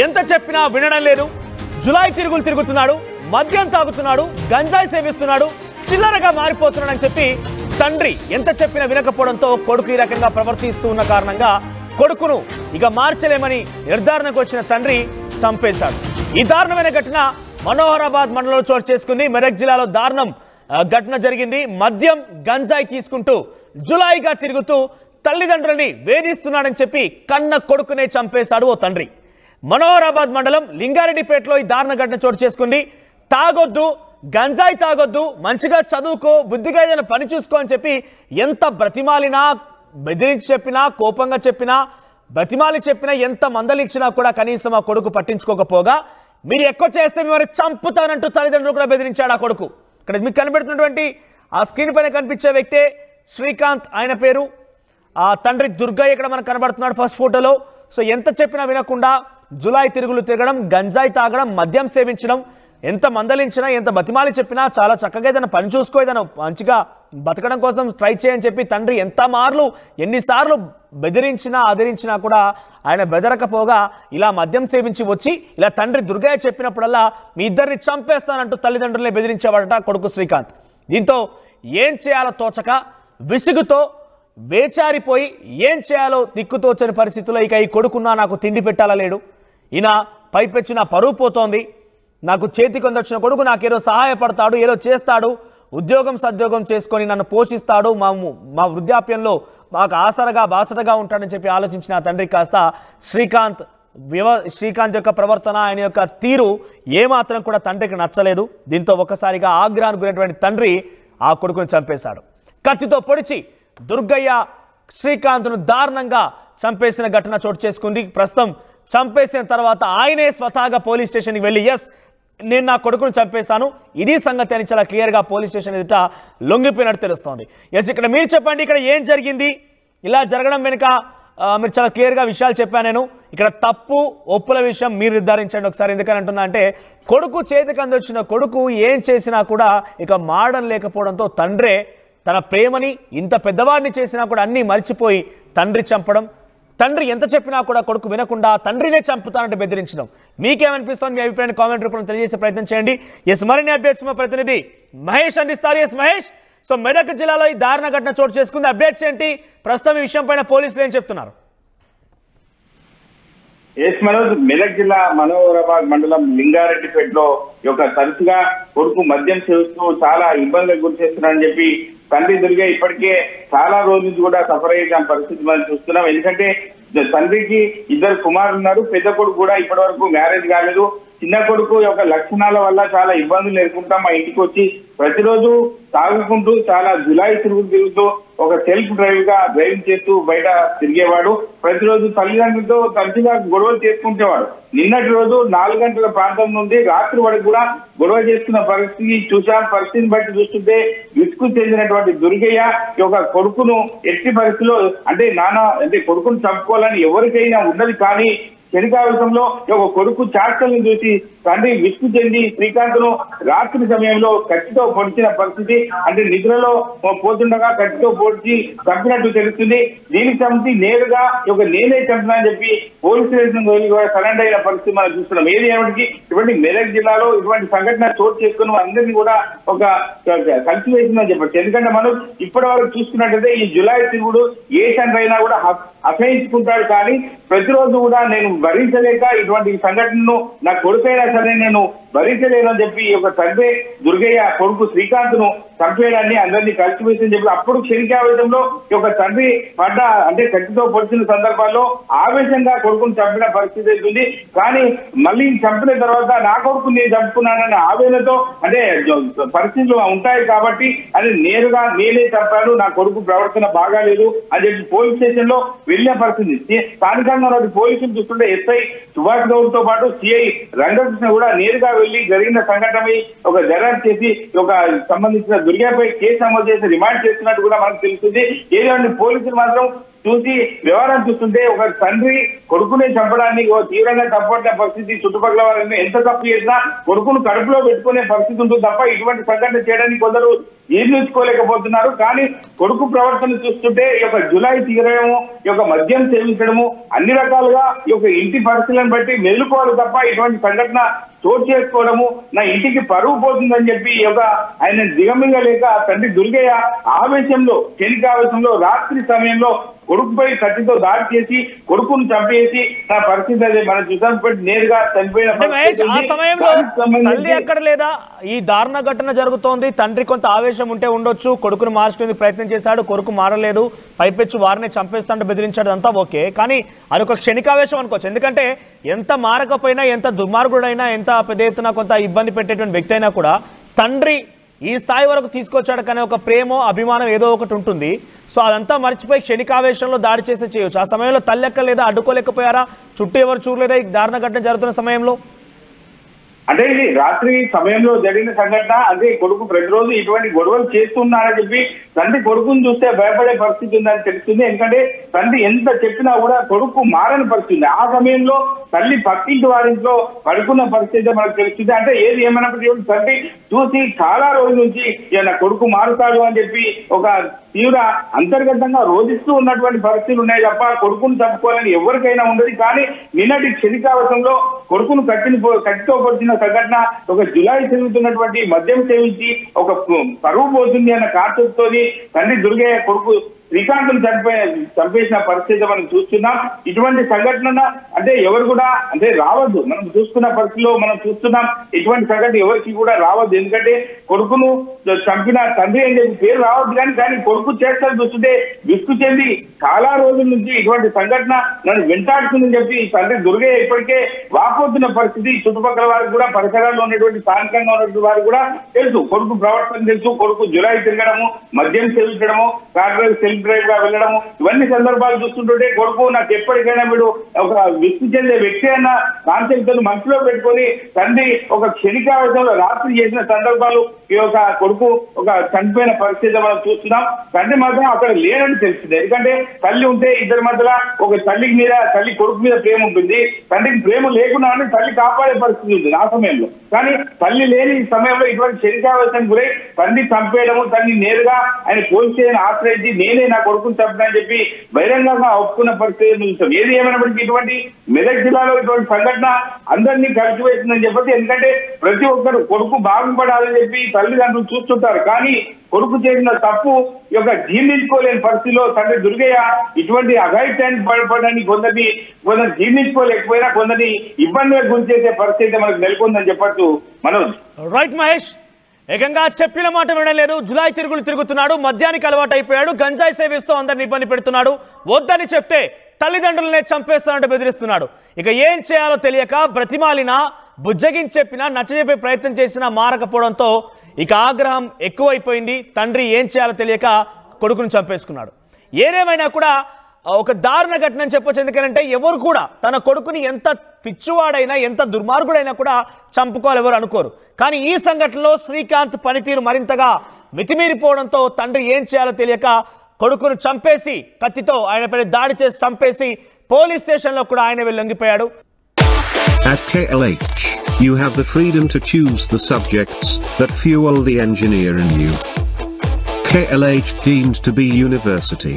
ఎంత చెప్పినా వినడం లేదు. జులై తిరుగులు తిరుగుతున్నాడు, మద్యం తాగుతున్నాడు, గంజాయి సేవిస్తున్నాడు, చిల్లరగా మారిపోతున్నాడని చెప్పి తండ్రి ఎంత చెప్పినా వినకపోవడంతో కొడుకు ఈ రకంగా ప్రవర్తిస్తూ ఉన్న కారణంగా కొడుకును ఇక మార్చలేమని నిర్ధారణకు వచ్చిన తండ్రి చంపేశాడు. ఈ దారుణమైన ఘటన మనోహరాబాద్ మండలంలో చోటు చేసుకుంది. మెదక్ జిల్లాలో దారుణం ఘటన జరిగింది. మద్యం గంజాయి తీసుకుంటూ జులాయిగా తిరుగుతూ తల్లిదండ్రులని వేధిస్తున్నాడని చెప్పి కన్న కొడుకునే చంపేశాడు ఓ తండ్రి. మనోహరాబాద్ మండలం లింగారెడ్డిపేటలో ఈ దారుణ ఘటన చోటు చేసుకుంది. తాగొద్దు, గంజాయి తాగొద్దు, మంచిగా చదువుకో, బుద్ధిగా ఏదైనా పని చూసుకో అని చెప్పి ఎంత బ్రతిమాలినా, బెదిరించి చెప్పినా, కోపంగా చెప్పినా, బ్రతిమాలి చెప్పినా, ఎంత మందలించినా కూడా కనీసం ఆ కొడుకు పట్టించుకోకపోగా మీరు ఎక్కువ చేస్తే మిమ్మల్ని చంపుతానంటూ తల్లిదండ్రులు కూడా బెదిరించాడు ఆ కొడుకు. ఇక్కడ మీకు కనబడుతున్నటువంటి ఆ స్క్రీన్ పైన కనిపించే వ్యక్తే శ్రీకాంత్, ఆయన పేరు. ఆ తండ్రి దుర్గయ్య ఇక్కడ మనకు కనబడుతున్నాడు ఫస్ట్ ఫోటోలో. సో ఎంత చెప్పినా వినకుండా జులై తిరుగులు తిరగడం, గంజాయి తాగడం, మద్యం సేవించడం, ఎంత మందలించినా, ఎంత బతిమాలి చెప్పినా చాలా చక్కగా ఏదైనా పని చూసుకో, ఏదైనా మంచిగా బతకడం కోసం ట్రై చేయని చెప్పి తండ్రి ఎన్నిసార్లు బెదిరించినా ఆదరించినా కూడా ఆయన బెదరకపోగా ఇలా మద్యం సేవించి వచ్చి ఇలా తండ్రి దుర్గయ్య చెప్పినప్పుడల్లా మీ ఇద్దరిని చంపేస్తానంటూ తల్లిదండ్రులే బెదిరించేవాడట కొడుకు శ్రీకాంత్. దీంతో ఏం చేయాలో తోచక విసుగుతో వేచారిపోయి ఏం చేయాలో దిక్కుతోచని పరిస్థితుల్లో ఇక ఈ కొడుకున్నా నాకు తిండి పెట్టాలా లేడు, ఈయన పైపెచ్చి నా పరువు పోతోంది, నాకు చేతికి వచ్చిన కొడుకు నాకేదో సహాయపడతాడు, ఏదో చేస్తాడు, ఉద్యోగం సద్యోగం చేసుకొని నన్ను పోషిస్తాడు, మా వృద్ధాప్యంలో మాకు ఆసరగా బాసటగా ఉంటాడని చెప్పి ఆలోచించిన ఆ తండ్రి కాస్త శ్రీకాంత్ యొక్క ప్రవర్తన, ఆయన యొక్క తీరు ఏమాత్రం కూడా తండ్రికి నచ్చలేదు. దీంతో ఒక్కసారిగా ఆగ్రహానికి గురైనటువంటి తండ్రి ఆ కొడుకును చంపేశాడు. కత్తితో పొడిచి దుర్గయ్య శ్రీకాంత్ను దారుణంగా చంపేసిన ఘటన చోటు చేసుకుంది. ప్రస్తుతం చంపేసిన తర్వాత ఆయనే స్వతహాగా పోలీస్ స్టేషన్కి వెళ్ళి ఎస్ నేను నా కొడుకును చంపేశాను, ఇది సంగతి అని చాలా క్లియర్గా పోలీస్ స్టేషన్ ఎదుట లొంగిపోయినట్టు తెలుస్తోంది. ఎస్ ఇక్కడ మీరు చెప్పండి, ఇక్కడ ఏం జరిగింది? ఇలా జరగడం వెనుక మీరు చాలా క్లియర్గా విషయాలు చెప్పాను నేను. ఇక్కడ తప్పు ఒప్పుల విషయం మీరు నిర్ధారించండి ఒకసారి. ఎందుకని అంటున్నా అంటే కొడుకు చేతికి అందొచ్చిన కొడుకు ఏం చేసినా కూడా ఇక మాడడం లేకపోవడంతో తండ్రే తన ప్రేమని ఇంత పెద్దవాడిని చేసినా కూడా అన్నీ మర్చిపోయి తండ్రి చంపడం, తండ్రి ఎంత చెప్పినా కూడా కొడుకు వినకుండా తండ్రినే చంపుతానంటే బెదిరించడం. మీకేమనిపిస్తుంది? మీ అభిప్రాయాన్ని కామెంట్ రూపంలో తెలియజేసే ప్రయత్నం చేయండి. ఎస్ మరిన్ని అప్డేట్స్ మా ప్రతినిధి మహేష్ అందిస్తారు. ఎస్ మహేష్, సో మెదక్ జిల్లాలో ఈ దారుణ ఘటన చోటు చేసుకుంది, అప్డేట్స్ ఏంటి? ప్రస్తుతం ఈ విషయం పైన పోలీసులు ఏం చెప్తున్నారు? ఎస్ మనోజ్, మెదక్ జిల్లా మనోహరాబాద్ మండలం లింగారెడ్డిపేటలో తరచుగా కొడుకు మద్యం సేవిస్తూ చాలా ఇబ్బందులకు గురి చేస్తున్నారని చెప్పి తండ్రి దుర్గా ఇప్పటికే చాలా రోజుల నుంచి కూడా సఫర్ అయ్యే పరిస్థితి మనం చూస్తున్నాం. ఎందుకంటే తండ్రికి ఇద్దరు కుమారులు ఉన్నారు, పెద్ద కొడుకు కూడా ఇప్పటి వరకు మ్యారేజ్ కాలేదు. చిన్న కొడుకు యొక్క లక్షణాల వల్ల చాలా ఇబ్బందులు ఎదుర్కొంటాం. మా ఇంటికి వచ్చి ప్రతిరోజు తాగుకుంటూ చాలా జులాయి తిరుగుతూ ఒక సెల్ఫ్ డ్రైవింగ్ చేస్తూ బయట తిరిగేవాడు. ప్రతిరోజు తల్లిదండ్రులతో తరచుగా గొడవలు చేసుకుంటేవాడు. నిన్నటి రోజు 4 గంటల ప్రాంతం నుండి రాత్రి వరకు కూడా గొడవ చేస్తున్న పరిస్థితి చూసాం. పరిస్థితిని బట్టి చూస్తుంటే విసుగు చెందినటువంటి దుర్గయ్య కొడుకును ఎట్టి పరిస్థితిలో అంటే కొడుకును చంపుకోవాలని ఎవరికైనా ఉన్నది, కానీ శనికావితంలో కొడుకు చాష్టలను చూసి తండ్రి విసుగు చెంది శ్రీకాంత్ను రాత్రి సమయంలో కత్తితో పొడిచిన పరిస్థితి. అంటే నిద్రలో పోతుండగా కత్తితో పొడిచి చంపినట్టు తెలుస్తుంది. దీనికి సంబంధించి నేరుగా నేనే చంపినా అని చెప్పి పోలీస్ స్టేషన్ సరెండర్ అయిన పరిస్థితి మనం చూస్తున్నాం. ఏది ఏమిటికి ఇటువంటి మెదక్ జిల్లాలో ఇటువంటి సంఘటన చోటు చేసుకుని అందరినీ కూడా కలిసివేసిందని చెప్పచ్చు. ఎందుకంటే మనం ఇప్పటి వరకు చూసుకున్నట్టయితే ఈ జులై తిరుగుడు ఏ తండ్రి అయినా కూడా అసహించుకుంటాడు, కానీ ప్రతిరోజు కూడా నేను భరించలేక ఇటువంటి సంఘటనను నా కొడుకైనా సరే నేను భరించలేను అని చెప్పి తండ్రి దుర్గయ్య కొడుకు శ్రీకాంత్ను చంపేయడాన్ని అందరినీ కలిసివేసిందని చెప్పి అప్పుడు క్షణికావేశంలో తండ్రి కత్తితో పొడిచిన సందర్భాల్లో ఆవేశంగా కొడుకును చంపిన పరిస్థితి అవుతుంది. కానీ మళ్ళీ చంపిన తర్వాత నా కొడుకు నేను చంపుకున్నాననే ఆవేదనతో పరిస్థితులు ఉంటాయి కాబట్టి అది నేరుగా నేనే చంపాను, నా కొడుకు ప్రవర్తన బాగాలేదు అని చెప్పి పోలీస్ స్టేషన్ లో వెళ్లే పరిస్థితి. స్థానికంగా పోలీసులు చూస్తుంటే ఎస్ఐ సుభాష్ గౌడ్ తో పాటు సిఐ రంగకృష్ణ కూడా నేరుగా వెళ్లి జరిగిన సంఘటనపై దర్యాప్తు చేసి సంబంధించిన దుర్గపై కేసు నమోదు చేసి రిమాండ్ చేస్తున్నట్టు కూడా మనకు తెలుస్తుంది. ఏదంటే పోలీసులు మాత్రం చూసి వ్యవహారం చూస్తుంటే ఒక తండ్రి కొడుకునే చంపడానికి తీవ్రంగా తప్పట్ల పరిస్థితి, చుట్టుపక్కల వారిని ఎంత తప్పు చేసినా కొడుకును కడుపులో పెట్టుకునే పరిస్థితి ఉంటుంది తప్ప ఇటువంటి సంఘటన చేయడానికి కొందరు జీర్ణించుకోలేకపోతున్నారు. కానీ కొడుకు ప్రవర్తన చూస్తుంటే ఈ యొక్క జులై తీరడము, ఈ యొక్క మద్యం సేవించడము, అన్ని రకాలుగా ఈ యొక్క ఇంటి పరిస్థితులను బట్టి మెలుకోవాలి తప్ప ఇటువంటి సంఘటన చోటు చేసుకోవడము నా ఇంటికి పరువు పోతుందని చెప్పి ఈ యొక్క ఆయన దిగమింగలేక తండ్రి దుర్గయ్య ఆవేశంలో, క్షణికావేశంలో రాత్రి సమయంలో కొడుకుపై కత్తితో దాడి చేసి కొడుకును చంపేసి నా పరిస్థితి అదే మనం చూసాం. నేరుగా చనిపోయిన ఆ సమయంలో తల్లి ఎక్కడ లేదా? ఈ దారుణ ఘటన జరుగుతోంది, తండ్రి కొంత ఆవేశం ఉంటే ఉండొచ్చు, కొడుకును మార్చుకునేందుకు ప్రయత్నం చేశాడు, కొడుకు మారలేదు, పైపెచ్చు వారిని చంపేస్తాంటే బెదిరించాడు, అంతా ఓకే. కానీ అదొక క్షణికావేశం అనుకోవచ్చు. ఎందుకంటే ఎంత మారకపోయినా, ఎంత దుర్మార్గుడైనా, ఎంత పెద్ద ఎత్తున కొంత ఇబ్బంది పెట్టేటువంటి వ్యక్తి అయినా కూడా తండ్రి ఈ స్థాయి వరకు తీసుకొచ్చాడు కానీ ఒక ప్రేమో అభిమానం ఏదో ఒకటి ఉంటుంది. సో అదంతా మర్చిపోయి క్షణికావేశంలో దాడి చేస్తే చేయొచ్చు. ఆ సమయంలో తల్లి ఎక్క లేదా, అడ్డుకోలేకపోయారా? చుట్టూ ఎవరు చూడలేదా ఈ దారుణ ఘటన జరుగుతున్న సమయంలో? అంటే ఇది రాత్రి సమయంలో జరిగిన సంఘటన. అదే కొడుకు ప్రతిరోజు ఇటువంటి గొడవలు చేస్తున్నారని చెప్పి తండ్రి కొడుకుని చూస్తే భయపడే పరిస్థితి ఉందని తెలుస్తుంది. ఎందుకంటే తండ్రి ఎంత చెప్పినా కూడా కొడుకు మారని పరిస్థితి. ఆ సమయంలో తల్లి పక్కింటి వారింట్లో పడుకున్న పరిస్థితి మనకు తెలుస్తుంది. అంటే ఏది ఏమైనప్పటికీ తండ్రి చూసి చాలా రోజుల నుంచి నా కొడుకు మారుతాడు అని చెప్పి ఒక తీవ్ర అంతర్గతంగా రోధిస్తూ ఉన్నటువంటి పరిస్థితులు ఉన్నాయి తప్ప కొడుకును తప్పుకోవాలని ఎవరికైనా ఉండదు. కానీ నిన్నటి క్షణికావసంలో కొడుకును కట్టితో కొట్టిన సంఘటన, ఒక జులై తిరుగుతున్నటువంటి మద్యం సేవించి ఒక పరువు పోతుంది అన్న కాన్సెప్ట్తోని తండ్రి దుర్గయ్య కొడుకు శ్రీకాంత్ను చంపేసిన పరిస్థితి మనం చూస్తున్నాం. ఇటువంటి సంఘటన అంటే ఎవరు కూడా అంటే రావద్దు. మనం చూస్తున్న పరిస్థితిలో మనం చూస్తున్నాం ఇటువంటి సంఘటన ఎవరికి కూడా రావద్దు. ఎందుకంటే కొడుకును చంపిన తండ్రి అని చెప్పి పేరు రావద్దు. కానీ కొడుకు చేష్టలు చూస్తుంటే విసుగు చెంది చాలా రోజుల నుంచి ఇటువంటి సంఘటన నన్ను వెంటాడుతుందని చెప్పి తండ్రి దుర్గయ్య ఇప్పటికే వాపోతున్న పరిస్థితి. చుట్టుపక్కల వారికి కూడా, పరిసరాల్లో ఉన్నటువంటి స్థానికంగా ఉన్నటువంటి వారికి కూడా తెలుసు, కొడుకు ప్రవర్తన తెలుసు. కొడుకు జులై తిరగడము, మద్యం సేవించడము, కార్పొరేట్ సెల్ఫ్ డ్రైవ్ గా వెళ్ళడము, ఇవన్నీ సందర్భాలు చూస్తుంటే కొడుకు నాకు ఎప్పటికైనా వీడు ఒక విసుగు చెందే వ్యక్తి అన్న కాన్సెప్ట్ మనసులో పెట్టుకొని తండ్రి ఒక క్షణికావేశంలో రాత్రి చేసిన సందర్భాలు ఈ యొక్క కొడుకు ఒక చనిపోయిన పరిస్థితి మనం చూస్తున్నాం. తండ్రి మాత్రం అక్కడ లేనని తెలిసింది. ఎందుకంటే తల్లి ఉంటే ఇద్దరి మధ్యలో ఒక తల్లి కొడుకు మీద ప్రేమ ఉంటుంది, తండ్రికి ప్రేమ లేకున్నా అని తల్లి కాపాడే పరిస్థితి ఉంటుంది ఆ సమయంలో. కానీ తల్లి లేని సమయంలో ఇటువంటి క్షణికావేశం గురై తండ్రి చంపేయడము, తల్లి నేరుగా ఆయన పోలీస్ స్టేషన్ ఆశ్రయించి నేనే నా కొడుకుని చంపినని చెప్పి బహిరంగంగా ఒప్పుకున్న పరిస్థితి చూస్తాం. ఏది ఏమైనప్పటికీ ఇటువంటి మెదక్ జిల్లాలో ఇటువంటి సంఘటన అందరినీ కలిసివేసిందని చెప్పి, ఎందుకంటే ప్రతి ఒక్కరు కొడుకు బాగుపడాలని చెప్పి తల్లిదండ్రులు చూస్తుంటారు. కానీ కొడుకు చేసిన తప్పు యొక్క జీర్ణించుకోలేని పరిస్థితిలో తండ్రి దుర్గయ్య ఇటువంటి అఘాయిత్యానికి పడడానికి కొందరు జీర్ణించుకోలేకపోయినా కొందరిని ఇబ్బందులకు గురి చేసే పరిస్థితి మనకు నెలకొందని చెప్పచ్చు. మనోజ్. రైట్ మహేష్, ఏకంగా చెప్పిన మాట వినలేదు, జులై తిరుగుతున్నాడు, మద్యానికి అలవాటు అయిపోయాడు, గంజాయి సేవిస్తూ అందరిని ఇబ్బంది పెడుతున్నాడు, వద్దని చెప్తే తల్లిదండ్రులనే చంపేస్తానంటూ బెదిరిస్తున్నాడు. ఇక ఏం చేయాలో తెలియక బ్రతిమాలినా, బుజ్జగించి చెప్పినా, నచ్చజెప్పే ప్రయత్నం చేసినా మారకపోవడంతో ఇక ఆగ్రహం ఎక్కువైపోయింది. తండ్రి ఏం చేయాలో తెలియక కొడుకును చంపేసుకున్నాడు. ఏదేమైనా కూడా ఒక దారుణ ఘటన అని చెప్పొచ్చు. ఎందుకంటే ఎవరు కూడా తన కొడుకుని ఎంత పిచ్చివాడైనా, ఎంత దుర్మార్గుడైనా కూడా చంపుకోవాలి ఎవరు అనుకోరు. కానీ ఈ సంఘటనలో శ్రీకాంత్ పనితీరు మరింతగా మితిమీరిపోవడంతో తండ్రి ఏం చేయాలో తెలియక కొడుకును చంపేసి, కత్తితో ఆయనపై దాడి చేసి చంపేసి పోలీస్ స్టేషన్లో కూడా ఆయన వెళ్ళి లొంగిపోయాడు. At KLH, you have the freedom to choose the subjects that fuel the engineer in you. KLH deemed to be university.